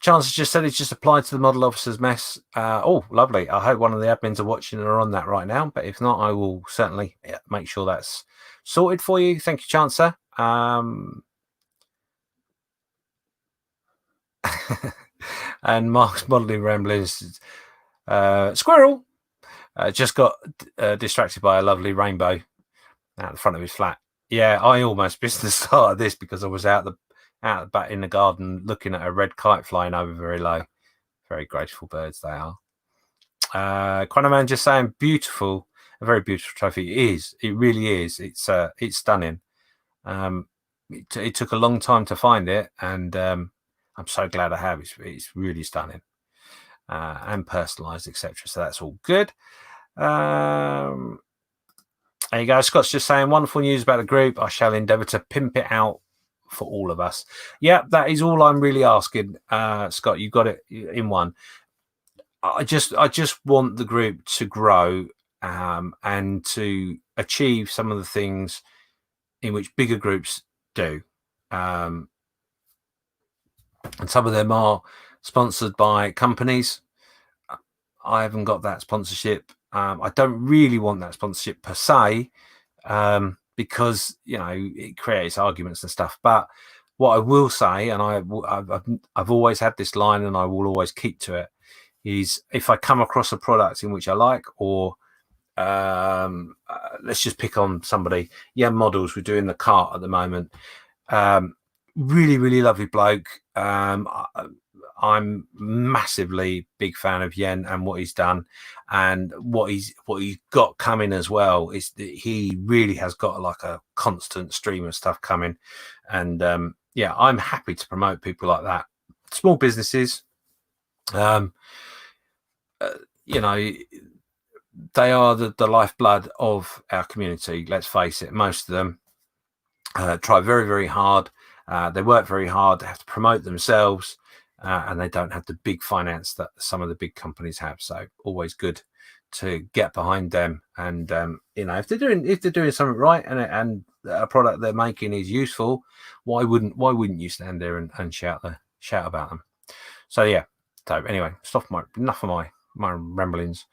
Chance just said it's just applied to the model officer's mess. Oh, lovely. I hope one of the admins are watching and are on that right now. But if not, I will certainly make sure that's sorted for you. Thank you, Chancellor. And Mark's modelling ramblings. Squirrel just got distracted by a lovely rainbow out the front of his flat. Yeah, I almost missed the start of this because I was out the back in the garden looking at a red kite flying over very low. Very graceful birds they are. Quanaman just saying beautiful, a very beautiful trophy. It is. It really is. It's stunning. It took a long time to find it, and I'm so glad I have. It's really stunning and personalised, etc. So that's all good. There you go. Scott's just saying, wonderful news about the group. I shall endeavour to pimp it out for all of us. Yeah, that is all I'm really asking, Scott. You got it in one. I just want the group to grow and to achieve some of the things in which bigger groups do. And some of them are sponsored by companies. I haven't got that sponsorship. I don't really want that sponsorship per se, because it creates arguments and stuff. But what I will say, and I've always had this line, and I will always keep to it, is if I come across a product in which I like, or let's just pick on somebody. Yeah, models. We're doing the cart at the moment. Really, really lovely bloke. I'm massively big fan of Yen and what he's done, and what he's got coming as well. Is that he really has got like a constant stream of stuff coming, and yeah, I'm happy to promote people like that. Small businesses, they are the lifeblood of our community. Let's face it, most of them try very, very hard. They work very hard. They have to promote themselves, and they don't have the big finance that some of the big companies have. So always good to get behind them. And if they're doing something right, and a product they're making is useful, why wouldn't you stand there and shout about them? So yeah. So anyway, enough of my ramblings.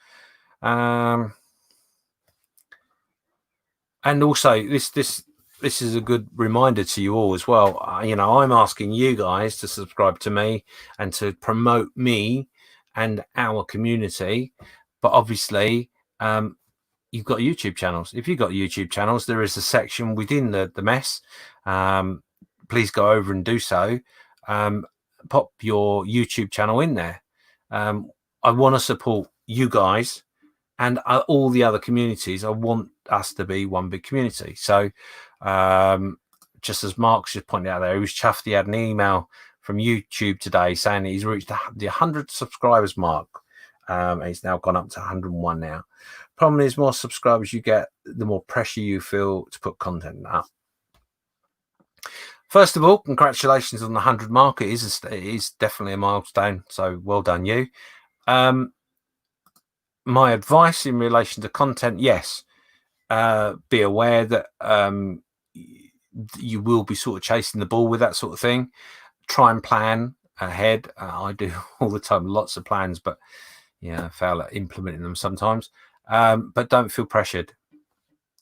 And also this is a good reminder to you all as well. I'm asking you guys to subscribe to me and to promote me and our community. But obviously, you've got YouTube channels. If you've got YouTube channels, there is a section within the mess. Please go over and do so. Pop your YouTube channel in there. I want to support you guys and all the other communities. I want us to be one big community. So just as Mark's just pointed out there, he was chuffed. He had an email from YouTube today saying that he's reached the 100 subscribers mark. He's now gone up to 101 now. Problem is, more subscribers you get, the more pressure you feel to put content up. First of all, congratulations on the 100 mark. It is definitely a milestone. So well done, you. My advice in relation to content, yes, be aware that you will be sort of chasing the ball with that sort of thing. Try and plan ahead. I do all the time, lots of plans, but I fail at implementing them sometimes. But don't feel pressured.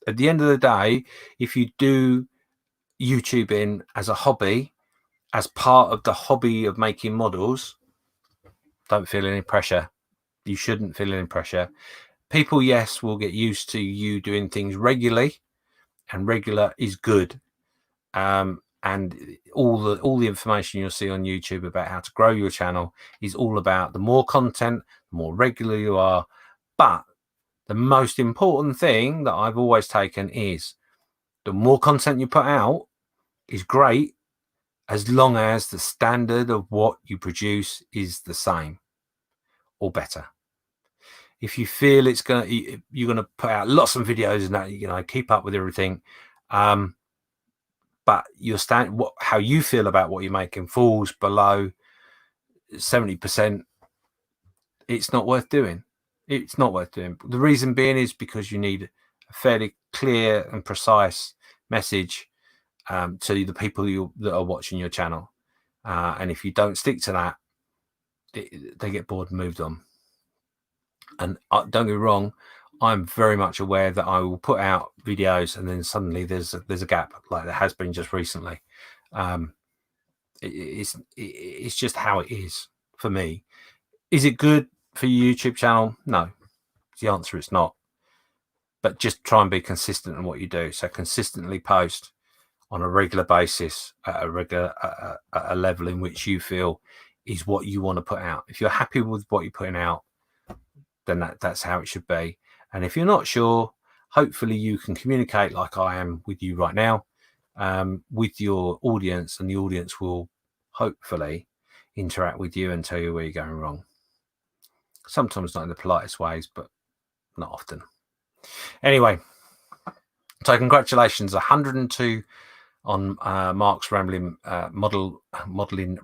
At the end of the day, if you do YouTubing as a hobby, as part of the hobby of making models, don't feel any pressure. You shouldn't feel any pressure. People, yes, will get used to you doing things regularly, and regular is good. And all the information you'll see on YouTube about how to grow your channel is all about the more content, the more regular you are. But the most important thing that I've always taken is the more content you put out is great, as long as the standard of what you produce is the same or better. If you feel you're gonna put out lots of videos and that keep up with everything, but how you feel about what you're making falls below 70%, it's not worth doing. It's not worth doing. The reason being is because you need a fairly clear and precise message to the people that are watching your channel. And if you don't stick to that, they get bored and moved on. And don't get me wrong, I'm very much aware that I will put out videos and then suddenly there's a gap, like there has been just recently. It's just how it is for me. Is it good for your YouTube channel? No. The answer is not. But just try and be consistent in what you do. So consistently post on a regular basis at a level in which you feel is what you want to put out. If you're happy with what you're putting out, then that's how it should be. And if you're not sure, hopefully you can communicate like I am with you right now, with your audience, and the audience will hopefully interact with you and tell you where you're going wrong. Sometimes not in the politest ways, but not often. Anyway, So congratulations, 102 on Mark's modeling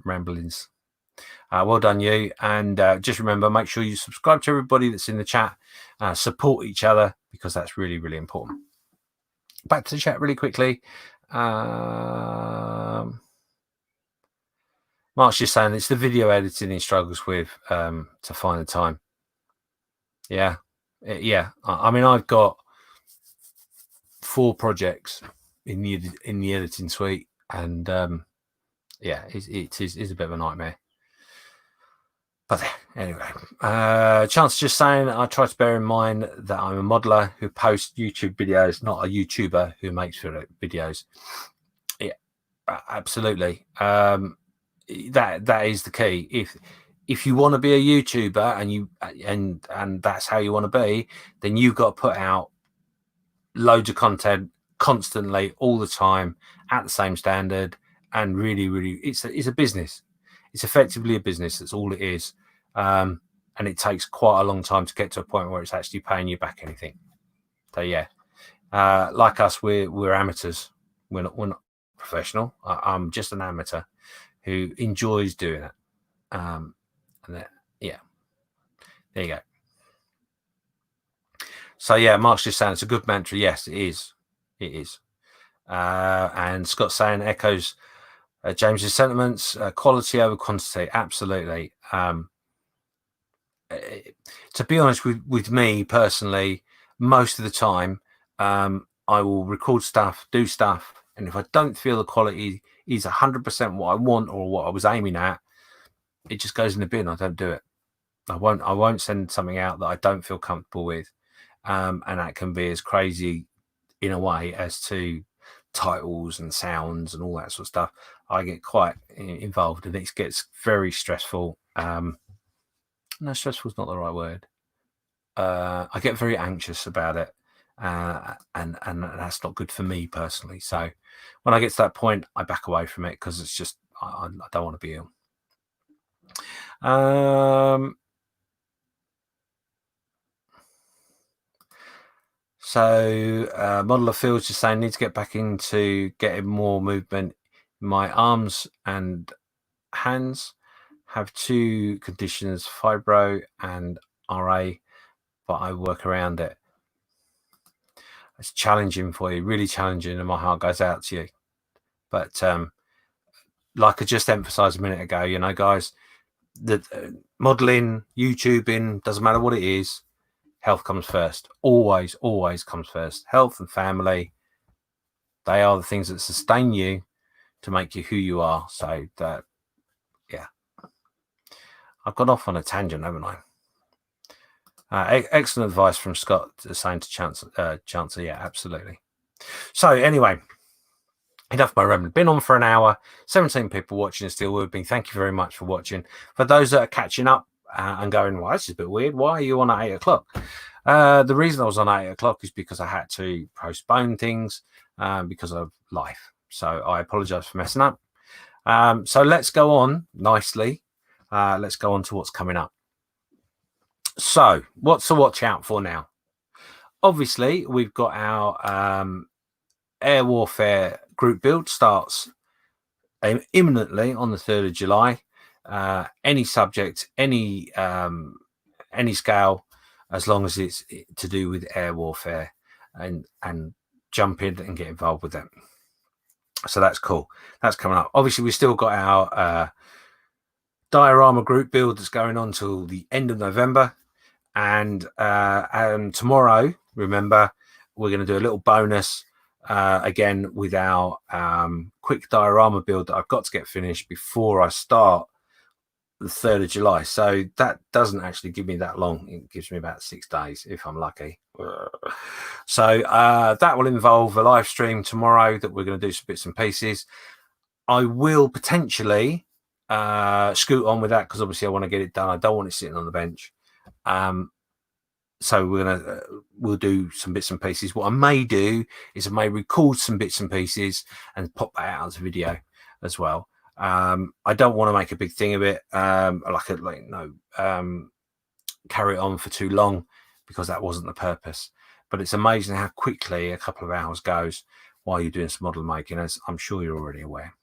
ramblings. Well done, you. And just remember, make sure you subscribe to everybody that's in the chat. Support each other, because that's really, really important. Back to the chat really quickly. Mark's just saying it's the video editing he struggles with to find the time. Yeah. I mean, I've got 4 projects in the editing suite, and it is a bit of a nightmare. But anyway, Chance just saying, I try to bear in mind that I'm a modeler who posts YouTube videos, not a YouTuber who makes videos. Yeah, absolutely. That is the key. If you want to be a YouTuber and that's how you want to be, then you've got to put out loads of content constantly, all the time, at the same standard, and really, really, it's a business. It's effectively a business. That's all it is. And it takes quite a long time to get to a point where it's actually paying you back anything. So yeah, like us, we're amateurs. We're not professional. I'm just an amateur who enjoys doing it. Yeah, there you go. So yeah, Mark's just saying it's a good mantra. Yes, it is. It is. And Scott saying echoes James's sentiments, quality over quantity. Absolutely. To be honest with me personally, most of the time, I will record stuff, do stuff, and if I don't feel the quality is 100% what I want or what I was aiming at, it just goes in the bin. I don't do it. I won't send something out that I don't feel comfortable with, and that can be as crazy in a way as to titles and sounds and all that sort of stuff. I get quite involved, and it gets very stressful. No, stressful is not the right word. I get very anxious about it, and that's not good for me personally. So when I get to that point, I back away from it, because it's just I don't want to be ill. So Modeler Fields just saying, need to get back into getting more movement in my arms and hands. Have 2 conditions, fibro and RA, but I work around it. It's challenging for you, really challenging, and my heart goes out to you. But like I just emphasized a minute ago, guys, the modeling, YouTubing, doesn't matter what it is, health comes first. Always comes first. Health and family, they are the things that sustain you to make you who you are. So that, yeah, I've gone off on a tangent, haven't I? Excellent advice from Scott saying to Chancellor. Yeah, absolutely. So anyway, enough of my rambling. Been on for an hour, 17 people watching still with me. Thank you very much for watching. For those that are catching up and going, well, this is a bit weird, why are you on at 8 o'clock? The reason I was on 8 o'clock is because I had to postpone things because of life. So I apologize for messing up. So let's go on nicely. Let's go on to what's coming up. So what's to watch out for now? Obviously, we've got our air warfare group build starts imminently on the 3rd of July. Any subject, any scale, as long as it's to do with air warfare, and jump in and get involved with them. So that's cool. That's coming up. Obviously, we've still got our diorama group build that's going on till the end of November. And tomorrow, remember, we're going to do a little bonus again with our quick diorama build that I've got to get finished before I start the 3rd of July. So that doesn't actually give me that long. It gives me about 6 days if I'm lucky. So that will involve a live stream tomorrow that we're going to do some bits and pieces. I will potentially scoot on with that, because obviously I want to get it done. I don't want it sitting on the bench. So we'll do some bits and pieces. What I may do is I may record some bits and pieces and pop that out as a video as well. I don't want to make a big thing of it, carry it on for too long, because that wasn't the purpose. but it's amazing how quickly a couple of hours goes while you're doing some model making, as I'm sure you're already aware.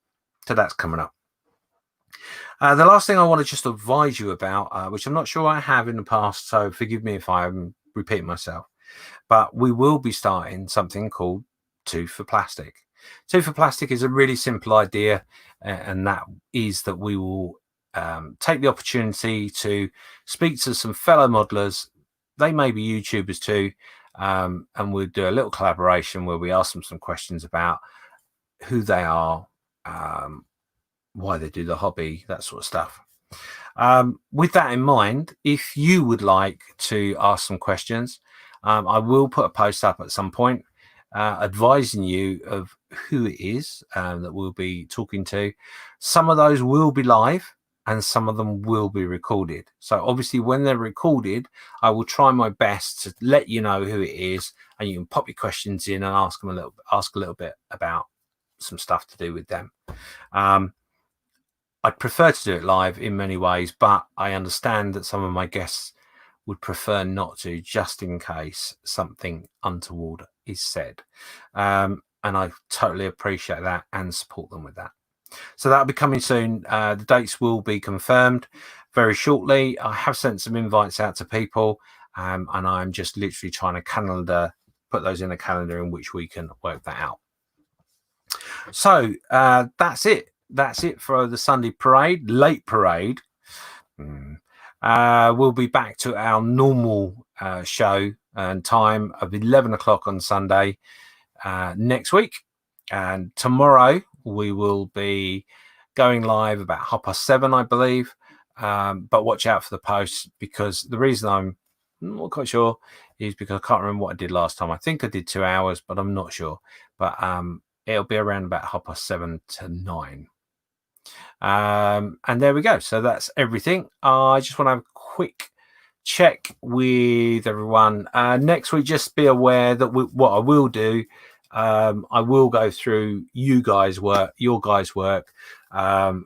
So that's coming up. The last thing I want to just advise you about, which I'm not sure I have in the past, so forgive me if I'm repeating myself, but we will be starting something called Two for Plastic. Two for Plastic is a really simple idea, and that is that we will take the opportunity to speak to some fellow modelers. They may be YouTubers too, and we'll do a little collaboration where we ask them some questions about who they are, why they do the hobby, that sort of stuff. With that in mind, if you would like to ask some questions, I will put a post up at some point advising you of who it is that we'll be talking to. Some of those will be live and some of them will be recorded. So obviously when they're recorded, I will try my best to let you know who it is, and you can pop your questions in and ask a little bit about some stuff to do with them. I'd prefer to do it live in many ways, but I understand that some of my guests would prefer not to, just in case something untoward is said. And I totally appreciate that and support them with that. So that'll be coming soon. The dates will be confirmed very shortly. I have sent some invites out to people, and I'm just literally trying to put those in a calendar in which we can work that out. So that's it. That's it for the Sunday parade, late parade. We'll be back to our normal show and time of 11 o'clock on Sunday next week. And tomorrow we will be going live about 7:30, I believe. But watch out for the posts, because the reason I'm not quite sure is because I can't remember what I did last time. I think I did 2 hours, but I'm not sure. But it'll be around about 7:30 to 9. And there we go. So that's everything. I just want to have a quick check with everyone. Next week, just be aware that what I will do, I will go through your guys' work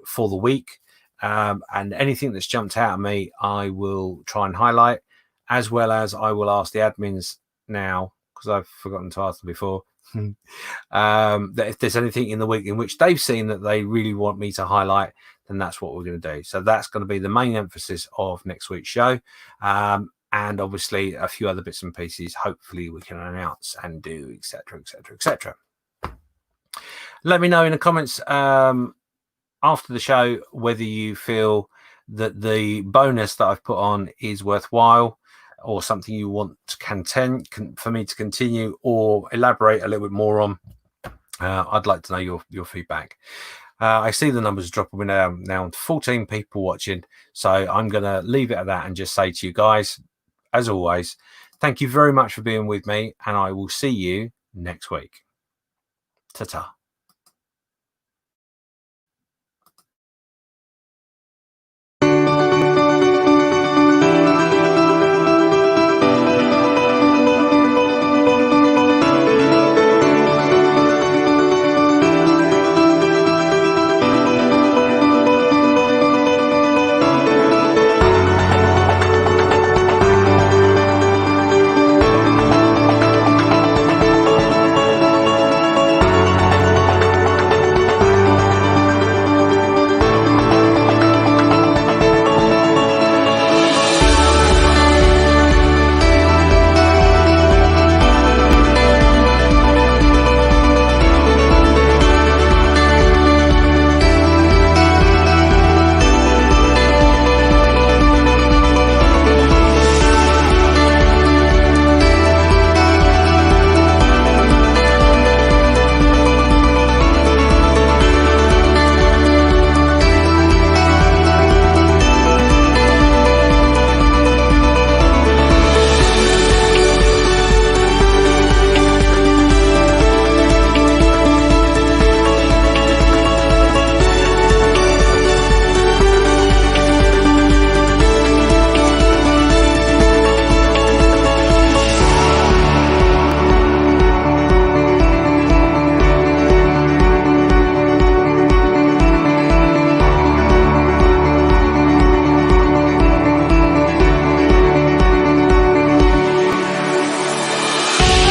for the week, and anything that's jumped out at me, I will try and highlight, as well as I will ask the admins now, because I've forgotten to ask them before. That if there's anything in the week in which they've seen that they really want me to highlight, then that's what we're going to do. So that's going to be the main emphasis of next week's show, and obviously a few other bits and pieces hopefully we can announce and do, etc, etc, etc. Let me know in the comments after the show whether you feel that the bonus that I've put on is worthwhile, or something you want to for me to continue or elaborate a little bit more on. I'd like to know your feedback. I see the numbers dropping now 14 people watching, so I'm going to leave it at that and just say to you guys, as always, thank you very much for being with me, and I will see you next week. Ta-ta.